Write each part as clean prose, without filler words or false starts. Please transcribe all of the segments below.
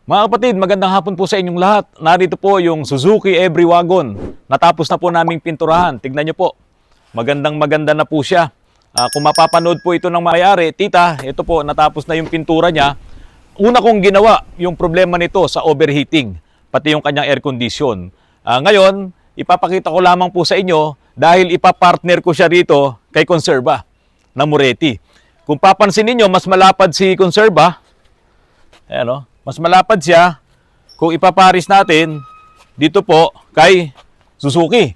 Mga kapatid, magandang hapon po sa inyong lahat. Narito po yung Suzuki Every Wagon. Natapos na po naming pinturahan. Tignan nyo po. Maganda na po siya. Kung mapapanood po ito ng may-ari, tita, ito po, natapos na yung pintura niya. Una kong ginawa yung problema nito sa overheating, pati yung kanyang air condition. Ngayon, ipapakita ko lamang po sa inyo dahil ipapartner ko siya rito kay Conserva na Moretti. Kung papansin niyo, mas malapad si Conserva. Ayan o. Mas malapad siya kung ipaparis natin dito po kay Suzuki.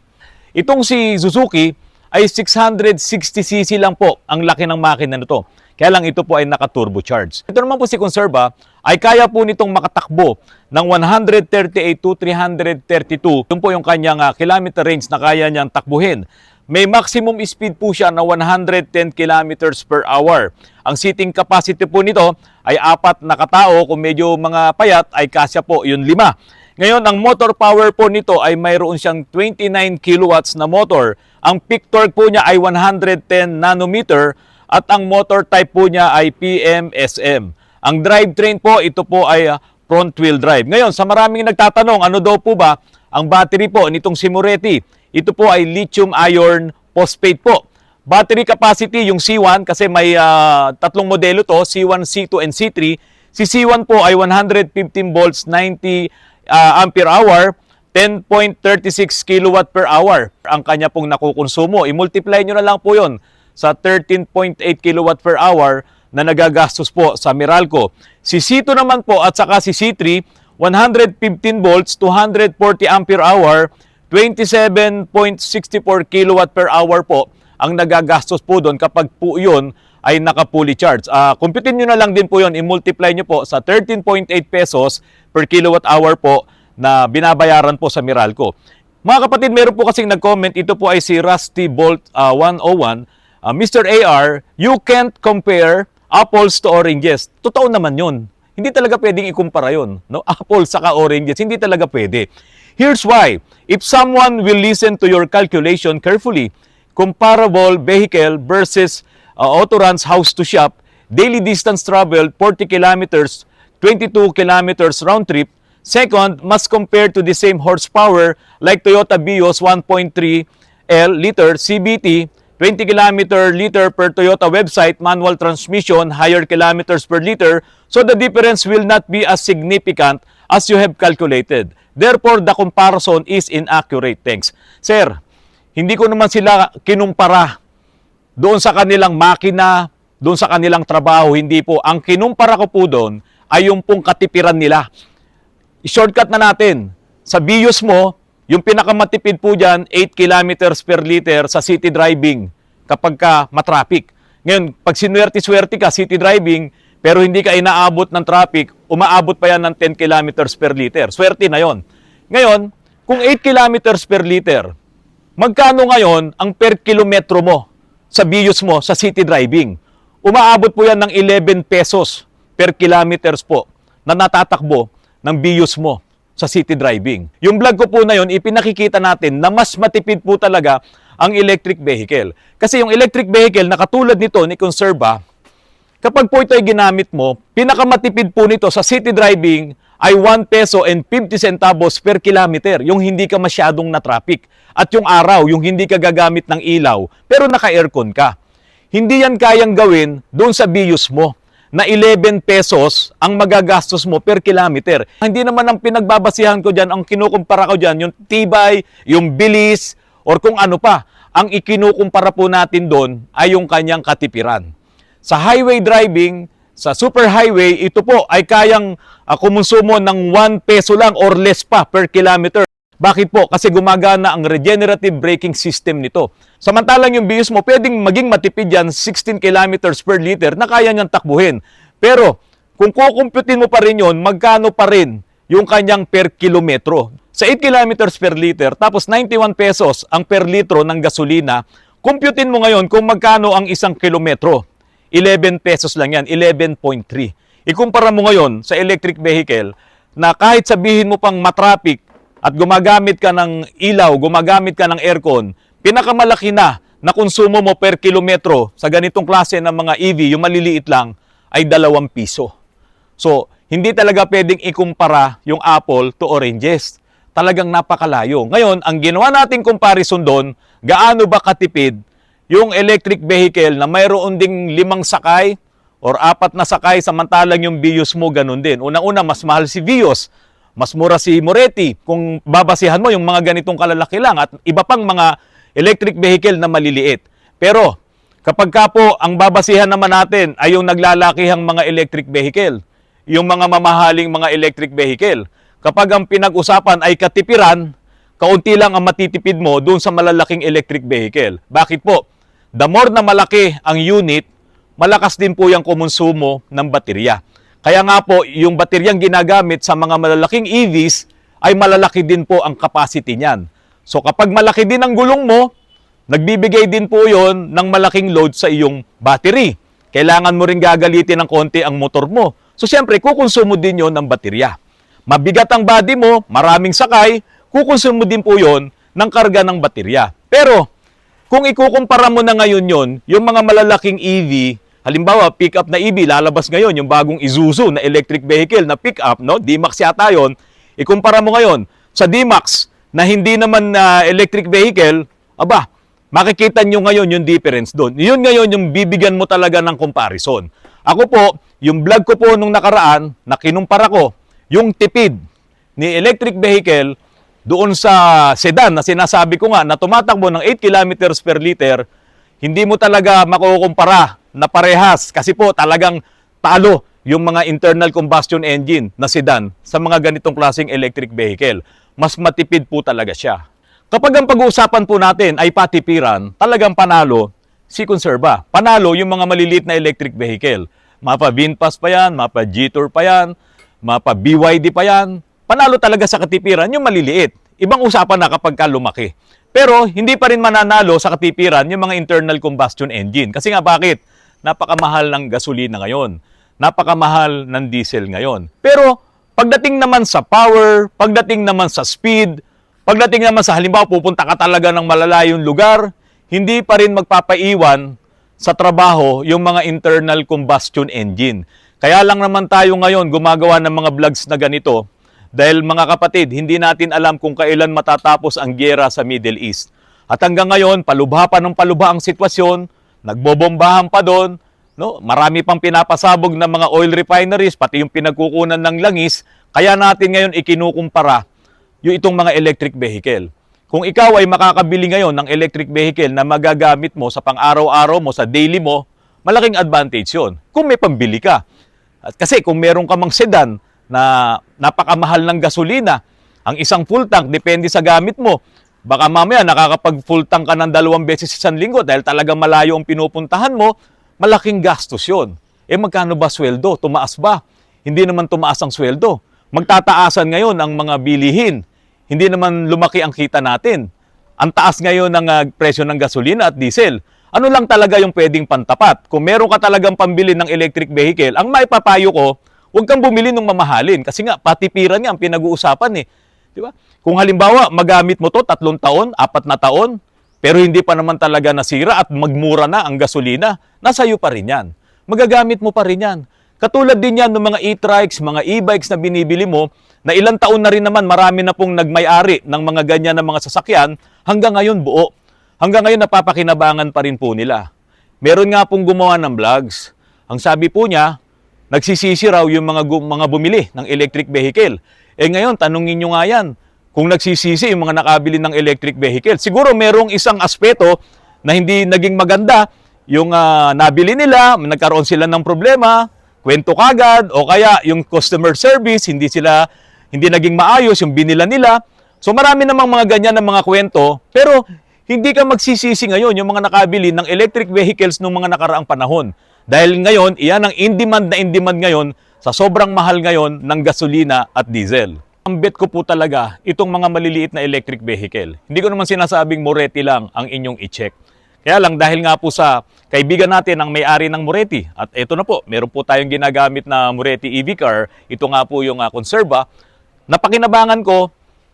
Itong si Suzuki ay 660cc lang po ang laki ng makina nito. Kaya lang ito po ay naka-turbocharged. Ito naman po si Conserva ay kaya po nitong makatakbo ng 138 to 332. Yun po yung kanyang kilometer range na kaya niyang takbuhin. May maximum speed po siya na 110 kilometers per hour. Ang seating capacity po nito ay 4 na katao. Kung medyo mga payat ay kasya po, yun 5. Ngayon, ang motor power po nito ay mayroon siyang 29 kilowatts na motor. Ang peak torque po niya ay 110 nanometer at ang motor type po niya ay PMSM. Ang drivetrain po, ito po ay front wheel drive. Ngayon, sa maraming nagtatanong, ano daw po ba ang battery po nitong si Moretti? Ito po ay lithium iron phosphate po. Battery capacity yung C1 kasi may tatlong modelo to, C1, C2, and C3. Si C1 po ay 115 volts, 90 ampere hour, 10.36 kilowatt per hour ang kanya pong nakukonsumo. I-multiply nyo na lang po yon sa 13.8 kilowatt per hour na nagagastos po sa Meralco. Si C2 naman po at saka si C3, 115 volts, 240 ampere hour, 27.64 kilowatt per hour po ang nagagastos po doon kapag po yun ay naka-fully charged. Computin nyo na lang din po yun, i-multiply nyo po sa 13.8 pesos per kilowatt hour po na binabayaran po sa Meralco. Mga kapatid, meron po kasing nag-comment, ito po ay si Rusty Bolt 101. Mr. AR, you can't compare apples to oranges. Totoo naman yun. Hindi talaga pwedeng ikumpara yun. No? Apples saka oranges, hindi talaga pwede. Here's why. If someone will listen to your calculation carefully, comparable vehicle versus autoruns house to shop, daily distance traveled 40 kilometers, 22 kilometers round trip. Second, must compare to the same horsepower like Toyota Vios 1.3 liter CVT, 20 km/liter per Toyota website, manual transmission, higher kilometers per liter, so the difference will not be as significant as you have calculated. Therefore, the comparison is inaccurate. Thanks. Sir, hindi ko naman sila kinumpara doon sa kanilang makina, doon sa kanilang trabaho. Hindi po. Ang kinumpara ko po doon ay yung pong katipiran nila. I-shortcut na natin. Sa Vios mo, yung pinakamatipid po dyan, 8 kilometers per liter sa city driving kapag ka matraffic. Ngayon, pag sinuwerte-swerte ka, city driving, pero hindi ka inaabot ng traffic, umaabot pa yan ng 10 kilometers per liter. Swerte na yon. Ngayon, kung 8 kilometers per liter, magkano ngayon ang per kilometro mo sa Vios mo sa city driving? Umaabot po yan ng 11 pesos per kilometers po na natatakbo ng Vios mo sa city driving. Yung vlog ko po na yon, ipinakikita natin na mas matipid po talaga ang electric vehicle. Kasi yung electric vehicle na katulad nito ni Conserva, kapag po ito ay ginamit mo, pinakamatipid po nito sa city driving ay 1 peso and 50 centavos per kilometer, yung hindi ka masyadong na-traffic. At yung araw, yung hindi ka gagamit ng ilaw, pero naka-aircon ka. Hindi yan kayang gawin doon sa Vios mo, na 11 pesos ang magagastos mo per kilometer. Hindi naman ang pinagbabasihan ko dyan, ang kinukumpara ko dyan, yung tibay, yung bilis, or kung ano pa. Ang ikinukumpara po natin doon ay yung kanyang katipiran. Sa highway driving, sa superhighway, ito po ay kayang kumonsumo ng 1 peso lang or less pa per kilometer. Bakit po? Kasi gumagana ang regenerative braking system nito. Samantalang yung Vios mo, pwedeng maging matipid yan 16 kilometers per liter na kaya niyang takbuhin. Pero kung kukumputin mo pa rin yun, magkano pa rin yung kanyang per kilometro? Sa 8 kilometers per liter, tapos 91 pesos ang per litro ng gasolina, kumputin mo ngayon kung magkano ang isang kilometro. 11 pesos lang yan, 11.3. Ikumpara mo ngayon sa electric vehicle na kahit sabihin mo pang matraffic at gumagamit ka ng ilaw, gumagamit ka ng aircon, pinakamalaki na konsumo mo per kilometro sa ganitong klase ng mga EV, yung maliliit lang, ay 2 piso. So, hindi talaga pwedeng ikumpara yung apple to oranges. Talagang napakalayo. Ngayon, ang ginawa nating comparison doon, gaano ba katipid yung electric vehicle na mayroon ding 5 sakay or 4 na sakay, samantalang yung Vios mo ganun din. Unang-una, mas mahal si Vios, mas mura si Moretti. Kung babasihan mo yung mga ganitong kalalaki lang at iba pang mga electric vehicle na maliliit. Pero kapag ka po ang babasihan naman natin ay yung naglalakihang mga electric vehicle, yung mga mamahaling mga electric vehicle, kapag ang pinag-usapan ay katipiran, kaunti lang ang matitipid mo doon sa malalaking electric vehicle. Bakit po? The more na malaki ang unit, malakas din po yung kumonsumo ng baterya. Kaya nga po, yung bateryang ginagamit sa mga malalaking EVs ay malalaki din po ang capacity niyan. So kapag malaki din ang gulong mo, nagbibigay din po yon ng malaking load sa iyong battery. Kailangan mo rin gagalitin ng konti ang motor mo. So siyempre, kukonsumo din yon ng baterya. Mabigat ang body mo, maraming sakay, kukonsumo din po yon ng karga ng baterya. Pero kung ikukumpara mo na ngayon yon, yung mga malalaking EV, halimbawa pick-up na EV, lalabas ngayon yung bagong Isuzu na electric vehicle na pick-up, no? D-Max yata yon. Ikumpara mo ngayon sa D-Max na hindi naman electric vehicle, aba, makikita nyo ngayon yung difference doon. Yun ngayon yung bibigyan mo talaga ng comparison. Ako po, yung vlog ko po nung nakaraan, na kinumpara ko, yung tipid ni electric vehicle doon sa sedan na sinasabi ko nga na tumatakbo ng 8 kilometers per liter, hindi mo talaga makukumpara na parehas kasi po talagang talo yung mga internal combustion engine na sedan sa mga ganitong klaseng electric vehicle. Mas matipid po talaga siya. Kapag ang pag-uusapan po natin ay patipiran, talagang panalo si Conserva. Panalo yung mga maliliit na electric vehicle. Mapa VinFast pa yan, mapa G-Tour pa yan, mapa BYD pa yan. Panalo talaga sa katipiran yung maliliit. Ibang usapan na kapag ka lumaki. Pero hindi pa rin mananalo sa katipiran yung mga internal combustion engine. Kasi nga bakit? Napakamahal ng gasolina ngayon. Napakamahal ng diesel ngayon. Pero pagdating naman sa power, pagdating naman sa speed, pagdating naman sa halimbawa pupunta ka talaga ng malalayong lugar, hindi pa rin magpapaiwan sa trabaho yung mga internal combustion engine. Kaya lang naman tayo ngayon gumagawa ng mga vlogs na ganito dahil mga kapatid, hindi natin alam kung kailan matatapos ang giyera sa Middle East. At hanggang ngayon, palubha pa ng palubha ang sitwasyon, nagbobombahan pa doon, no? Marami pang pinapasabog ng mga oil refineries, pati yung pinagkukunan ng langis, kaya natin ngayon ikinukumpara yung itong mga electric vehicle. Kung ikaw ay makakabili ngayon ng electric vehicle na magagamit mo sa pang-araw-araw mo, sa daily mo, malaking advantage yun. Kung may pambili ka. At kasi kung meron ka mang sedan na napakamahal ng gasolina, ang isang full tank, depende sa gamit mo. Baka mamaya nakakapag full tank ka ng 2 beses sa isang linggo dahil talagang malayo ang pinupuntahan mo, malaking gastos yun. Eh magkano ba sweldo? Tumaas ba? Hindi naman tumaas ang sweldo. Magtataasan ngayon ang mga bilihin. Hindi naman lumaki ang kita natin. Ang taas ngayon ng presyo ng gasolina at diesel. Ano lang talaga yung pwedeng pantapat? Kung meron ka talagang pambili ng electric vehicle, ang maipapayo ko, huwag kang bumili ng mamahalin. Kasi nga, patipiran nga ang pinag-uusapan eh. Di ba? Kung halimbawa, magamit mo to 3 taon, 4 na taon, pero hindi pa naman talaga nasira at magmura na ang gasolina, nasa iyo pa rin yan. Magagamit mo pa rin yan. Katulad din yan ng mga e-trikes, mga e-bikes na binibili mo, na ilang taon na rin naman marami na pong nagmay-ari ng mga ganyan na mga sasakyan, hanggang ngayon buo. Hanggang ngayon napapakinabangan pa rin po nila. Meron nga pong gumawa ng vlogs. Ang sabi po niya, nagsisisi raw yung mga bumili ng electric vehicle. Eh ngayon, tanungin nyo nga yan, kung nagsisisi yung mga nakabili ng electric vehicle. Siguro merong isang aspeto na hindi naging maganda, yung nabili nila, nagkaroon sila ng problema, kwento kagad, o kaya yung customer service, hindi naging maayos yung binila nila. So marami namang mga ganyan na mga kwento, pero hindi ka magsisisi ngayon yung mga nakabili ng electric vehicles noong mga nakaraang panahon. Dahil ngayon, iyan ang in-demand ngayon sa sobrang mahal ngayon ng gasolina at diesel. Ang bet ko po talaga, itong mga maliliit na electric vehicle. Hindi ko naman sinasabing Moretti lang ang inyong i-check. Kaya lang dahil nga po sa kaibigan natin ang may-ari ng Moretti, at ito na po, meron po tayong ginagamit na Moretti EV car, ito nga po yung Conserva, napakinabangan ko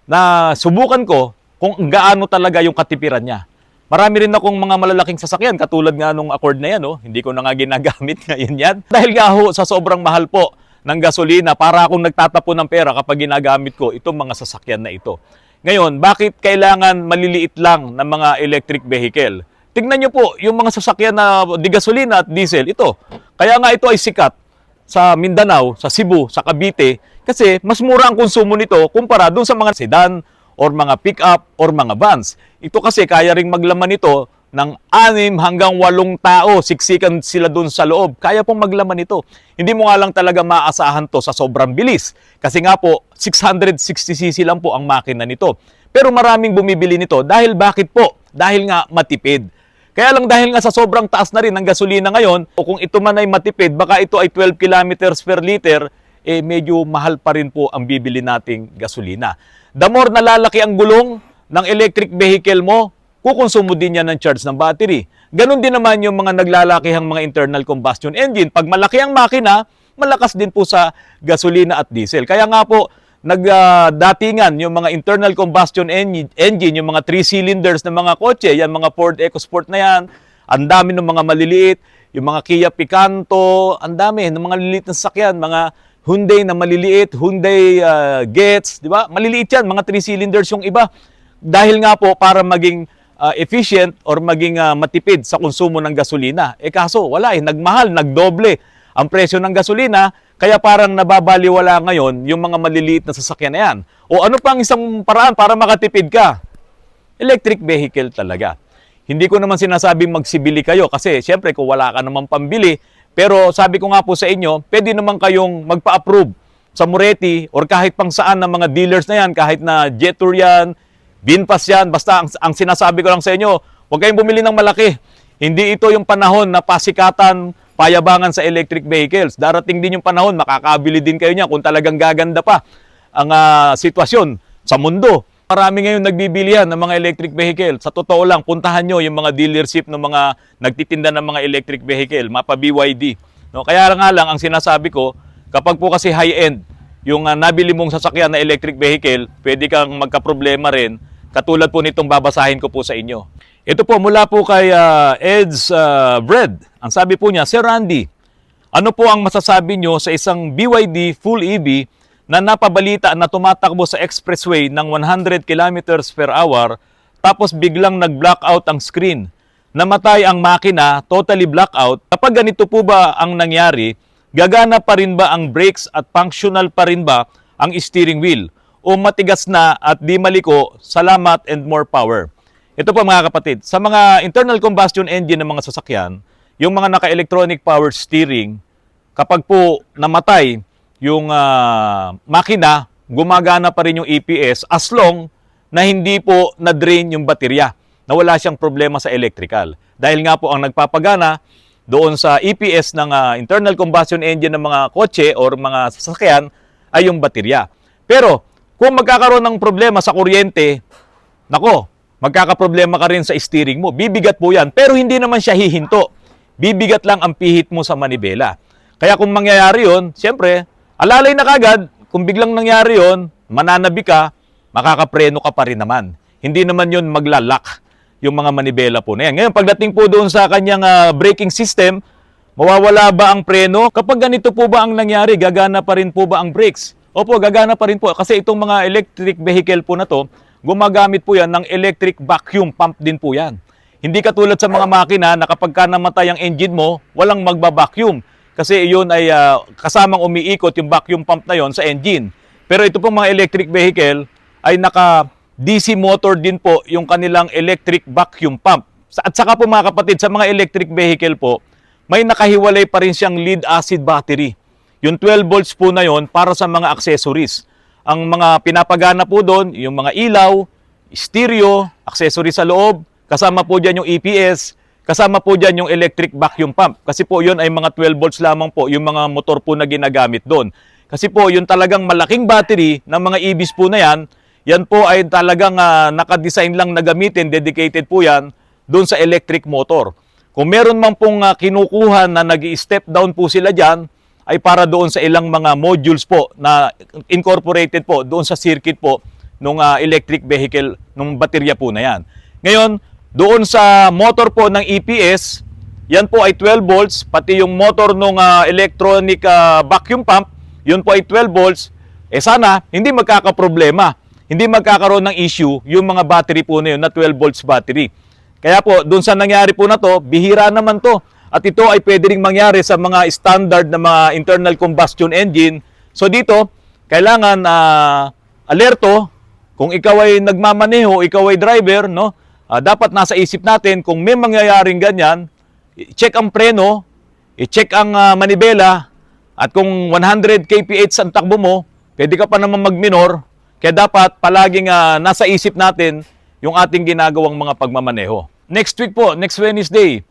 na subukan ko kung gaano talaga yung katipiran niya. Marami rin akong mga malalaking sasakyan, katulad nga nung Accord na yan, oh. Hindi ko na nga ginagamit ngayon yan. Dahil nga ho, sa sobrang mahal po ng gasolina para akong nagtatapon ng pera kapag ginagamit ko itong mga sasakyan na ito. Ngayon, bakit kailangan maliliit lang ng mga electric vehicle? Tingnan nyo po, yung mga sasakyan na di gasolina at diesel, ito. Kaya nga ito ay sikat sa Mindanao, sa Cebu, sa Cavite, kasi mas mura ang konsumo nito kumpara dun sa mga sedan or mga pick-up or mga vans. Ito kasi kaya ring maglaman ito ng 6 hanggang 8 tao, siksikan sila dun sa loob. Kaya pong maglaman ito. Hindi mo nga lang talaga maaasahan to sa sobrang bilis. Kasi nga po, 660cc lang po ang makina nito. Pero maraming bumibili nito dahil bakit po? Dahil nga matipid. Kaya lang dahil nga sa sobrang taas na rin ng gasolina ngayon, o kung ito man ay matipid, baka ito ay 12 kilometers per liter, medyo mahal pa rin po ang bibili nating gasolina. The more nalalaki ang gulong ng electric vehicle mo, kukonsumo din yan ng charge ng battery. Ganon din naman yung mga naglalakihang mga internal combustion engine. Pag malaki ang makina, malakas din po sa gasolina at diesel. Kaya nga po, nagdatingan yung mga internal combustion engine, yung mga 3 cylinders na mga kotse, yan mga Ford EcoSport na yan, ang dami ng mga maliliit, yung mga Kia Picanto, ang dami ng mga maliliit na sasakyan, mga Hyundai na maliliit, Hyundai Getz, di ba? Maliliit yan, mga 3 cylinders yung iba. Dahil nga po para maging efficient or maging matipid sa konsumo ng gasolina. Kaso wala nagmahal, nagdoble ang presyo ng gasolina, kaya parang nababaliwala ngayon yung mga maliliit na sasakyan na yan. O ano pang isang paraan para makatipid ka? Electric vehicle talaga. Hindi ko naman sinasabing magsibili kayo kasi syempre kung wala ka naman pambili, pero sabi ko nga po sa inyo, pwede naman kayong magpa-approve sa Moretti or kahit pang saan ng mga dealers na yan, kahit na Jetour yan, Binpas yan, basta ang sinasabi ko lang sa inyo, huwag kayong bumili ng malaki. Hindi ito yung panahon na pasikatan, payabangan sa electric vehicles. Darating din yung panahon, makakabili din kayo niya kung talagang gaganda pa ang sitwasyon sa mundo. Marami ngayon nagbibilihan ng mga electric vehicle. Sa totoo lang, puntahan nyo yung mga dealership ng mga nagtitinda ng mga electric vehicle, mapa BYD. No? Kaya nga lang, ang sinasabi ko, kapag po kasi high-end, yung nabili mong sasakyan na electric vehicle, pwede kang magka-problema rin. Katulad po nitong babasahin ko po sa inyo. Ito po mula po kay Ed's Bread. Ang sabi po niya, Sir Randy, ano po ang masasabi nyo sa isang BYD full EV na napabalita na tumatakbo sa expressway ng 100 kilometers per hour tapos biglang nag-blackout ang screen? Namatay ang makina, totally blackout. Kapag ganito po ba ang nangyari, gagana pa rin ba ang brakes at functional pa rin ba ang steering wheel? O matigas na at di maliko, salamat and more power. Ito po mga kapatid, sa mga internal combustion engine ng mga sasakyan, yung mga naka-electronic power steering, kapag po namatay yung makina, gumagana pa rin yung EPS as long na hindi po na-drain yung baterya, na wala siyang problema sa electrical. Dahil nga po ang nagpapagana doon sa EPS ng internal combustion engine ng mga kotse or mga sasakyan ay yung baterya. Pero kung magkakaroon ng problema sa kuryente, nako, magkakaproblema ka rin sa steering mo. Bibigat po yan, pero hindi naman siya hihinto. Bibigat lang ang pihit mo sa manibela. Kaya kung mangyayari yon, siyempre, alalay na kagad. Kung biglang nangyari yon, mananabi ka, makakapreno ka pa rin naman. Hindi naman yon maglalak yung mga manibela po na yan. Ngayon, pagdating po doon sa kanyang braking system, mawawala ba ang preno? Kapag ganito po ba ang nangyari, gagana pa rin po ba ang brakes? Opo, gagana pa rin po. Kasi itong mga electric vehicle po na to, gumagamit po yan ng electric vacuum pump din po yan. Hindi katulad sa mga makina na kapag ka namatay ang engine mo, walang magba-vacuum. Kasi yun ay kasamang umiikot yung vacuum pump na yon sa engine. Pero ito pong mga electric vehicle ay naka-DC motor din po yung kanilang electric vacuum pump. At saka po mga kapatid, sa mga electric vehicle po, may nakahiwalay pa rin siyang lead acid battery. Yung 12 volts po na yon para sa mga accessories. Ang mga pinapagana po doon, yung mga ilaw, stereo, accessories sa loob, kasama po dyan yung EPS, kasama po dyan yung electric vacuum pump. Kasi po yun ay mga 12 volts lamang po yung mga motor po na ginagamit doon. Kasi po yung talagang malaking battery ng mga EVs po na yan po ay talagang nakadesign lang na gamitin, dedicated po yan doon sa electric motor. Kung meron man pong kinukuha na nag-step down po sila dyan, ay para doon sa ilang mga modules po na incorporated po doon sa circuit po ng electric vehicle, ng baterya po na yan. Ngayon, doon sa motor po ng EPS, yan po ay 12 volts, pati yung motor ng electronic vacuum pump yun po ay 12 volts, sana hindi magkakaproblema, hindi magkakaroon ng issue yung mga battery po na yun na 12 volts battery. Kaya po, doon sa nangyari po na to, bihira naman to. At ito ay pwede ring mangyari sa mga standard na mga internal combustion engine. So dito, kailangan alerto kung ikaw ay nagmamaneho, ikaw ay driver, no? Dapat nasa isip natin kung may mangyayaring ganyan, i-check ang preno, i-check ang manibela, at kung 100 kph ang takbo mo, pwede ka pa naman mag-minor. Kaya dapat palaging nasa isip natin yung ating ginagawang mga pagmamaneho. Next week po, next Wednesday,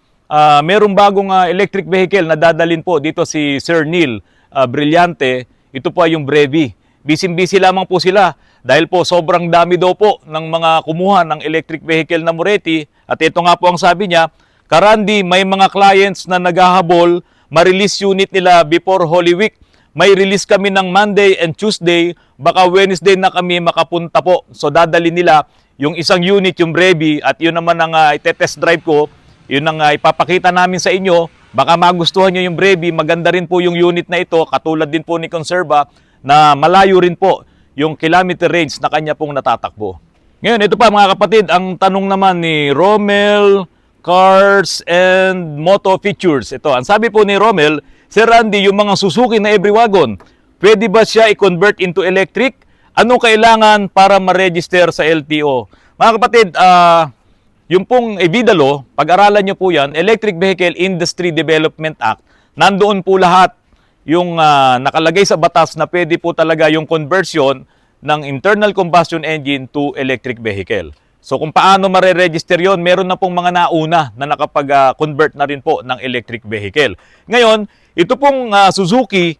merong bagong electric vehicle na dadalhin po dito si Sir Neil Brillante. Ito po ay yung Brevi. Busy-busy lamang po sila dahil po sobrang dami daw po ng mga kumuha ng electric vehicle na Moretti. At ito nga po ang sabi niya, Karandi, may mga clients na naghahabol, ma-release unit nila before Holy Week. May release kami ng Monday and Tuesday, baka Wednesday na kami makapunta po. So dadali nila yung isang unit, yung Brevi, at yun naman ang ite-test drive ko. Yun ang ipapakita namin sa inyo. Baka magustuhan nyo yung Brevi. Maganda rin po yung unit na ito, katulad din po ni Conserva, na malayo rin po yung kilometer range na kanya pong natatakbo. Ngayon, ito pa mga kapatid, ang tanong naman ni Romel Cars and Moto Features. Ito, ang sabi po ni Romel, Sir Randy, yung mga Suzuki na every wagon, pwede ba siya i-convert into electric? Ano kailangan para ma-register sa LTO? Mga kapatid, yung pong EVIDA law, pag-aralan nyo po yan, Electric Vehicle Industry Development Act, nandoon po lahat yung nakalagay sa batas na pwede po talaga yung conversion ng internal combustion engine to electric vehicle. So kung paano mare-register yon, meron na pong mga nauna na nakapag-convert na rin po ng electric vehicle. Ngayon, ito pong Suzuki,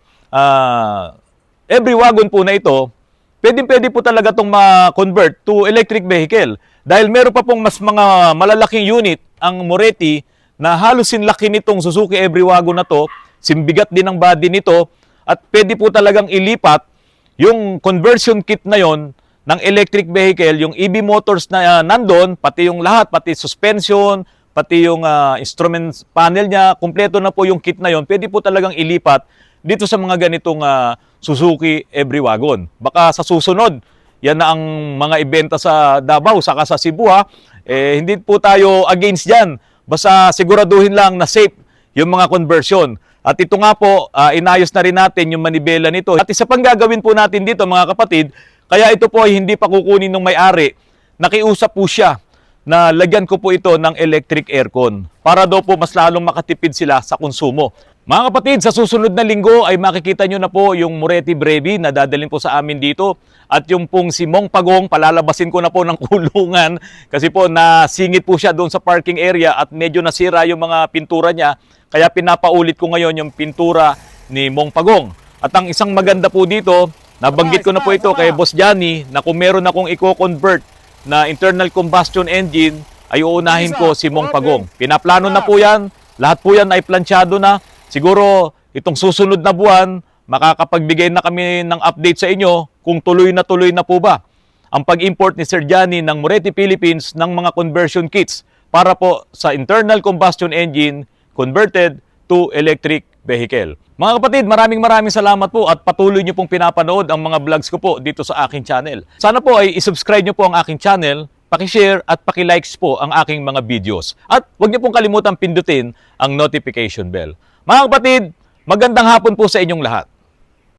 every wagon po na ito, pwede po talaga itong ma-convert to electric vehicle. Dahil meron pa pong mas mga malalaking unit ang Moretti na halos sinlaki nitong Suzuki every wagon na to, simbigat din ang body nito, at pwede po talagang ilipat yung conversion kit na yon ng electric vehicle, yung EV motors na nandun, pati yung lahat, pati suspension, pati yung instrument panel niya, kumpleto na po yung kit na yon, pwede po talagang ilipat dito sa mga ganitong Suzuki every wagon. Baka sa susunod, yan na ang mga ibenta sa Davao, saka sa Cebu hindi po tayo against yan. Basta siguraduhin lang na safe yung mga conversion. At ito nga po, inayos na rin natin yung manibela nito. At isa pang gagawin po natin dito mga kapatid, kaya ito po ay hindi pa kukunin ng may-ari, nakiusap po siya na lagyan ko po ito ng electric aircon para daw po mas lalong makatipid sila sa konsumo. Mga kapatid, sa susunod na linggo ay makikita nyo na po yung Moretti Brevi na dadalhin po sa amin dito. At yung pong si Mong Pagong, palalabasin ko na po ng kulungan kasi po nasingit po siya doon sa parking area at medyo nasira yung mga pintura niya. Kaya pinapaulit ko ngayon yung pintura ni Mong Pagong. At ang isang maganda po dito, nabanggit ko na po ito kay Boss Johnny na kung meron akong i-convert na internal combustion engine, ay uunahin ko si Mong Pagong. Pinaplano na po yan, lahat po yan ay plansyado na. Siguro itong susunod na buwan, makakapagbigay na kami ng update sa inyo kung tuloy na po ba ang pag-import ni Sir Johnny ng Moretti Philippines ng mga conversion kits para po sa internal combustion engine converted to electric vehicle. Mga kapatid, maraming salamat po at patuloy nyo pong pinapanood ang mga vlogs ko po dito sa aking channel. Sana po ay isubscribe nyo po ang aking channel, paki-share at paki-likes po ang aking mga videos. At huwag nyo pong kalimutan pindutin ang notification bell. Mga kapatid, magandang hapon po sa inyong lahat.